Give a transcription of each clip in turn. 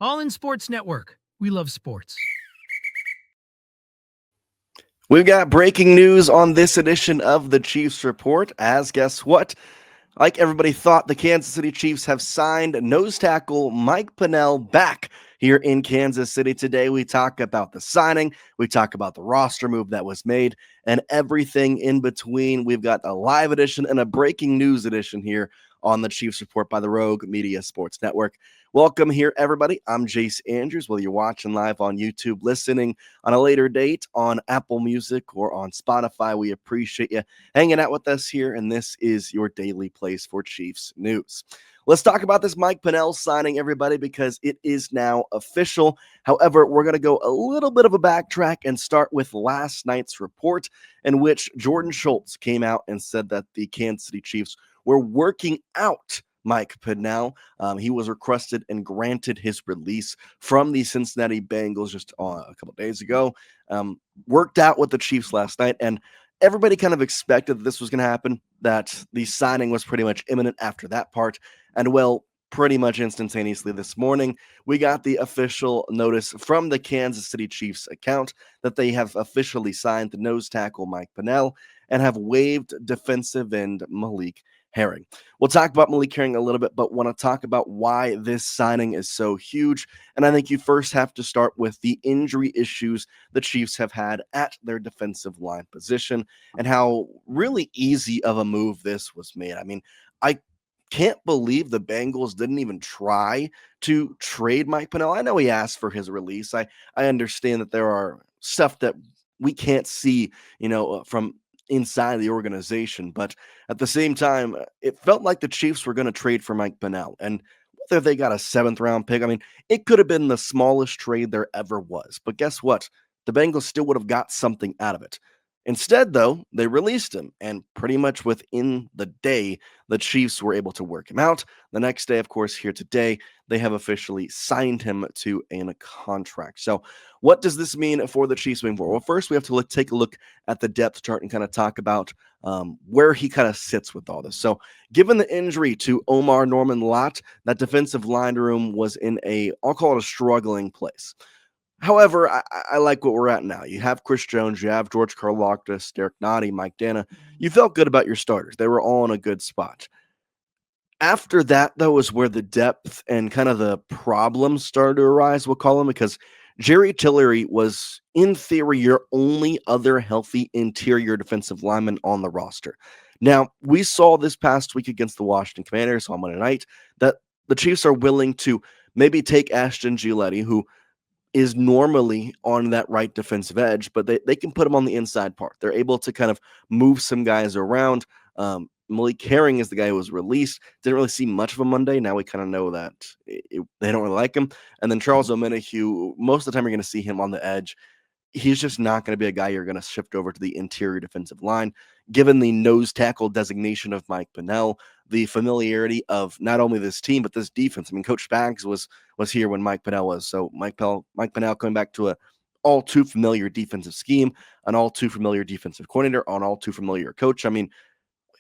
All in Sports Network. We love sports. We've got breaking news on this edition of the Chiefs Report, as guess what? Like everybody thought, the Kansas City Chiefs have signed nose tackle Mike Pennel back here in Kansas City today. We talk about the signing, we talk about the roster move that was made, and everything in between. We've got a live edition and a breaking news edition here on the Chiefs Report by the Rogue Media Sports Network. Welcome here, everybody. I'm Jace Andrews. Whether you're watching live on YouTube, listening on a later date on Apple Music or on Spotify, we appreciate you hanging out with us here, and this is your daily place for Chiefs news. Let's talk about this Mike Pennel signing, everybody, because it is now official. However, we're going to go a little bit of a backtrack and start with last night's report in which Jordan Schultz came out and said that the Kansas City Chiefs were working out Mike Pennel. He was requested and granted his release from the Cincinnati Bengals just a couple days ago. Worked out with the Chiefs last night, and everybody kind of expected that this was going to happen, that the signing was pretty much imminent after that part. And well, pretty much instantaneously this morning, we got the official notice from the Kansas City Chiefs account that they have officially signed the nose tackle Mike Pennel and have waived defensive end Malik Herring. We'll talk about Malik Herring a little bit, but want to talk about why this signing is so huge. And I think you first have to start with the injury issues the Chiefs have had at their defensive line position and how really easy of a move this was made. I mean, I can't believe the Bengals didn't even try to trade Mike Pennel. I know he asked for his release. I understand that there are stuff that we can't see, from inside the organization. But at the same time, it felt like the Chiefs were going to trade for Mike Pennel. And whether they got a 7th-round pick, I mean, it could have been the smallest trade there ever was. But guess what? The Bengals still would have got something out of it. Instead, though, they released him, and pretty much within the day, the Chiefs were able to work him out. The next day, of course, here today, they have officially signed him to a contract. So what does this mean for the Chiefs moving forward? Well, first, we have to take a look at the depth chart and kind of talk about where he kind of sits with all this. So given the injury to Omar Norman Lott, that defensive line room was in I'll call it a struggling place. However, I like what we're at now. You have Chris Jones, you have George Karlaftis, Derek Nottie, Mike Dana. You felt good about your starters. They were all in a good spot. After that, though, is where the depth and kind of the problems started to arise, we'll call them, because Jerry Tillery was, in theory, your only other healthy interior defensive lineman on the roster. Now, we saw this past week against the Washington Commanders on Monday night that the Chiefs are willing to maybe take Ashton Giletti, who is normally on that right defensive edge, but they can put him on the inside part. They're able to kind of move some guys around. Malik Herring is the guy who was released. Didn't really see much of him Monday. Now we kind of know that they don't really like him. And then Charles Omenihu, most of the time you're going to see him on the edge. He's just not going to be a guy you're going to shift over to the interior defensive line. Given the nose tackle designation of Mike Pennel, the familiarity of not only this team, but this defense. I mean, Coach Spags was here when Mike Pennel was. So Mike Pennel coming back to a all too familiar defensive scheme, an all too familiar defensive coordinator, an all too familiar coach. I mean,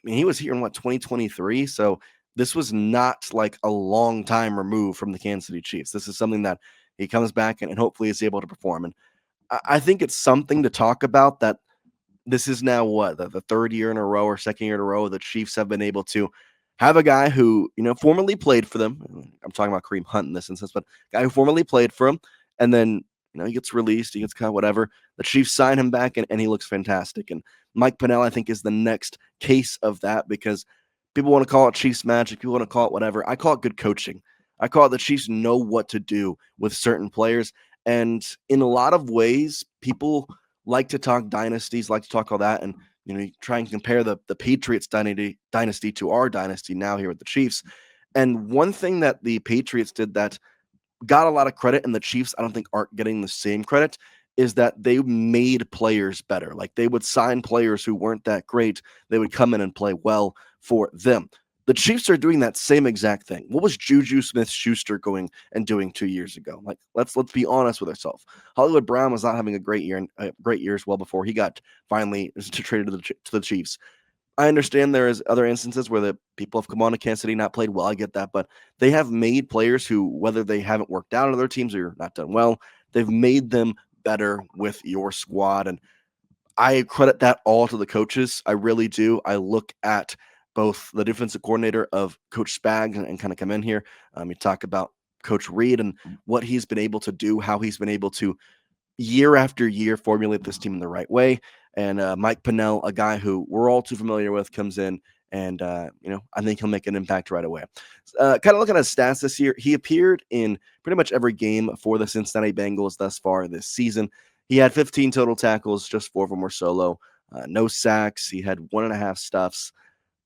he was here in 2023. So this was not like a long time removed from the Kansas City Chiefs. This is something that he comes back and hopefully is able to perform. And I think it's something to talk about that this is now the third year in a row or second year in a row the Chiefs have been able to have a guy who, formerly played for them. I'm talking about Kareem Hunt in this instance, but a guy who formerly played for him, and then, he gets released, he gets cut, whatever. The Chiefs sign him back, and he looks fantastic. And Mike Pennel, I think, is the next case of that, because people want to call it Chiefs magic, people want to call it whatever. I call it good coaching. I call it the Chiefs know what to do with certain players. And in a lot of ways, people like to talk dynasties, like to talk all that, and you try and compare the Patriots dynasty to our dynasty now here with the Chiefs. And one thing that the Patriots did that got a lot of credit, and the Chiefs I don't think aren't getting the same credit, is that they made players better. Like, they would sign players who weren't that great. They would come in and play well for them. The Chiefs are doing that same exact thing. What was Juju Smith-Schuster going and doing 2 years ago? Like, let's be honest with ourselves. Hollywood Brown was not having a great year as well before he got finally traded to the Chiefs. I understand there is other instances where the people have come on to Kansas City, not played well. I get that, but they have made players who, whether they haven't worked out on other teams or not done well, they've made them better with your squad. And I credit that all to the coaches. I really do. I look at both the defensive coordinator of Coach Spags and kind of come in here. You talk about Coach Reed and what he's been able to do, how he's been able to year after year formulate this team in the right way. And Mike Pennel, a guy who we're all too familiar with, comes in and I think he'll make an impact right away. Kind of looking at his stats this year, he appeared in pretty much every game for the Cincinnati Bengals thus far this season. He had 15 total tackles, just 4 of them were solo. No sacks. He had 1.5 stuffs.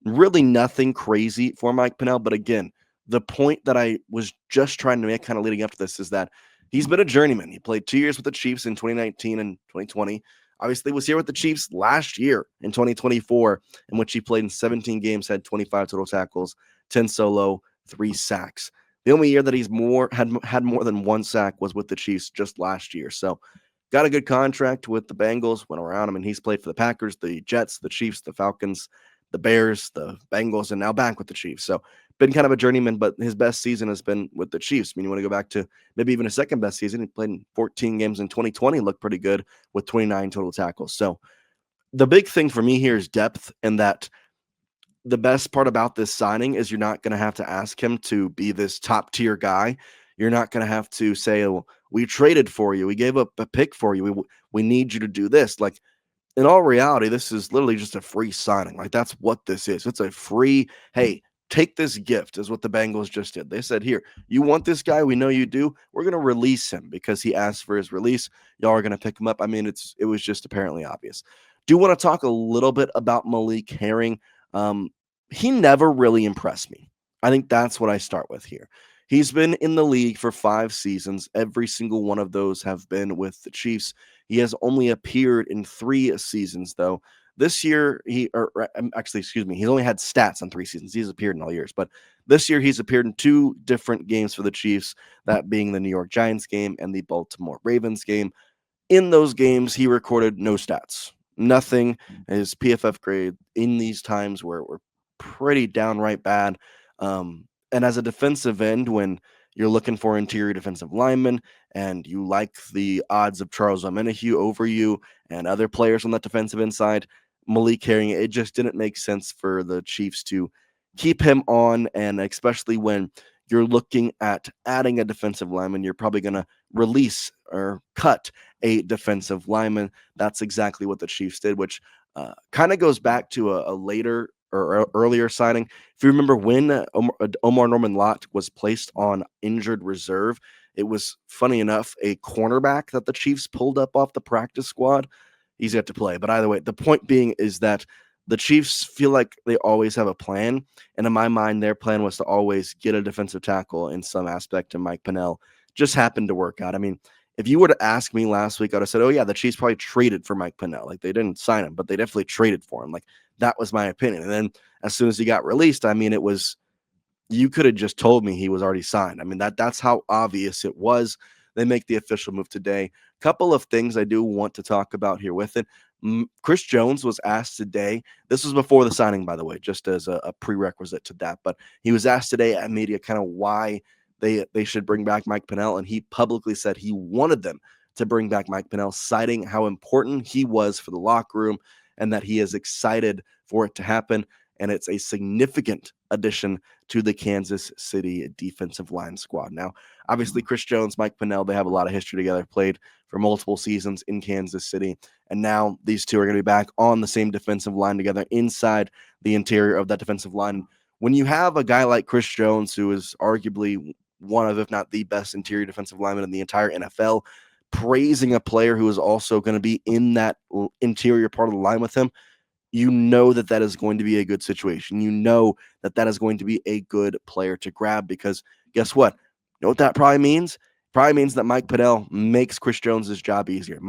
Really nothing crazy for Mike Pennel. But again, the point that I was just trying to make kind of leading up to this is that he's been a journeyman. He played 2 years with the Chiefs in 2019 and 2020. Obviously was here with the Chiefs last year in 2024, in which he played in 17 games, had 25 total tackles, 10 solo, 3 sacks. The only year that he's had more than 1 sack was with the Chiefs just last year. So got a good contract with the Bengals, went around him, and he's played for the Packers, the Jets, the Chiefs, the Falcons, the Bears, the Bengals, and now back with the Chiefs. So been kind of a journeyman, but his best season has been with the Chiefs. I mean, you want to go back to maybe even his second best season. He played in 14 games in 2020, looked pretty good with 29 total tackles. So the big thing for me here is depth, and that the best part about this signing is you're not going to have to ask him to be this top tier guy. You're not going to have to say, "Oh, we traded for you. We gave up a pick for you. We need you to do this." Like, in all reality, this is literally just a free signing. Like, that's what this is. It's a free, hey, take this gift, is what the Bengals just did. They said, here, you want this guy? We know you do. We're going to release him because he asked for his release. Y'all are going to pick him up. I mean, it was just apparently obvious. Do want to talk a little bit about Malik Herring. Um, he never really impressed me. I think that's what I start with here. He's been in the league for 5 seasons. Every single one of those have been with the Chiefs. He has only appeared in 3 seasons, though. This year, he's only had stats on 3 seasons. He's appeared in all years, but this year he's appeared in 2 different games for the Chiefs, that being the New York Giants game and the Baltimore Ravens game. In those games, he recorded no stats, nothing. His PFF grade in these times were pretty downright bad. And as a defensive end, when you're looking for interior defensive linemen and you like the odds of Charles Omenihu over you and other players on that defensive inside, Malik Herring, it just didn't make sense for the Chiefs to keep him on. And especially when you're looking at adding a defensive lineman, you're probably going to release or cut a defensive lineman. That's exactly what the Chiefs did, which kind of goes back to a later or earlier signing. If you remember when Omar Norman Lott was placed on injured reserve, it was, funny enough, a cornerback that the Chiefs pulled up off the practice squad. He's yet to play. But either way, the point being is that the Chiefs feel like they always have a plan. And in my mind, their plan was to always get a defensive tackle in some aspect, and Mike Pennel just happened to work out. I mean, if you were to ask me last week, I would have said, oh, yeah, the Chiefs probably traded for Mike Pennel. Like, they didn't sign him, but they definitely traded for him. Like, that was my opinion. And then as soon as he got released, I mean, it was, you could have just told me he was already signed. I mean, that's how obvious it was. They make the official move today. Couple of things I do want to talk about here with it. Chris Jones was asked today. This was before the signing, by the way, just as a prerequisite to that. But he was asked today at media kind of why they should bring back Mike Pennel, and he publicly said he wanted them to bring back Mike Pennel, citing how important he was for the locker room and that he is excited for it to happen. And it's a significant addition to the Kansas City defensive line squad. Now, obviously, Chris Jones, Mike Pennel, they have a lot of history together, played for multiple seasons in Kansas City. And now these two are going to be back on the same defensive line together inside the interior of that defensive line. When you have a guy like Chris Jones, who is arguably one of, if not the best interior defensive lineman in the entire NFL, praising a player who is also going to be in that interior part of the line with him, you know that is going to be a good situation. You know that is going to be a good player to grab, because guess what? You know what that probably means? Probably means that Mike Pennel makes Chris Jones's job easier.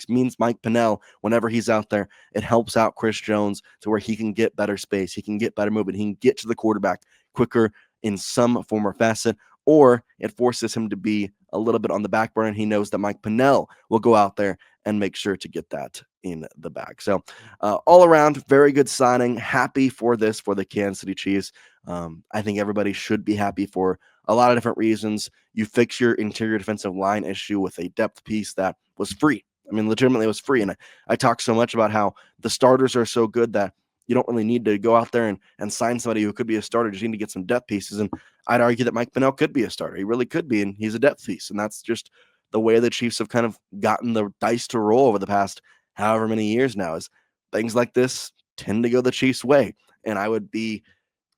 Means Mike Pennel, whenever he's out there, it helps out Chris Jones to where he can get better space, he can get better movement, he can get to the quarterback quicker in some form or facet, or it forces him to be a little bit on the back burner. He knows that Mike Pennel will go out there and make sure to get that in the bag. So all around, very good signing. Happy for this for the Kansas City Chiefs. I think everybody should be happy for a lot of different reasons. You fix your interior defensive line issue with a depth piece that was free. I mean, legitimately, it was free. And I talk so much about how the starters are so good that you don't really need to go out there and sign somebody who could be a starter. Just need to get some depth pieces. And I'd argue that Mike Pennel could be a starter. He really could be, and he's a depth piece. And that's just the way the Chiefs have kind of gotten the dice to roll over the past however many years now. Is things like this tend to go the Chiefs' way. And I would be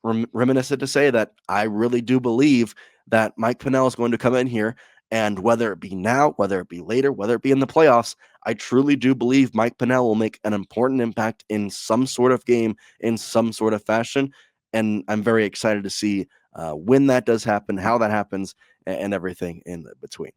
reminiscent to say that I really do believe that Mike Pennel is going to come in here, and whether it be now, whether it be later, whether it be in the playoffs, I truly do believe Mike Pennel will make an important impact in some sort of game, in some sort of fashion. And I'm very excited to see when that does happen, how that happens, and everything in between.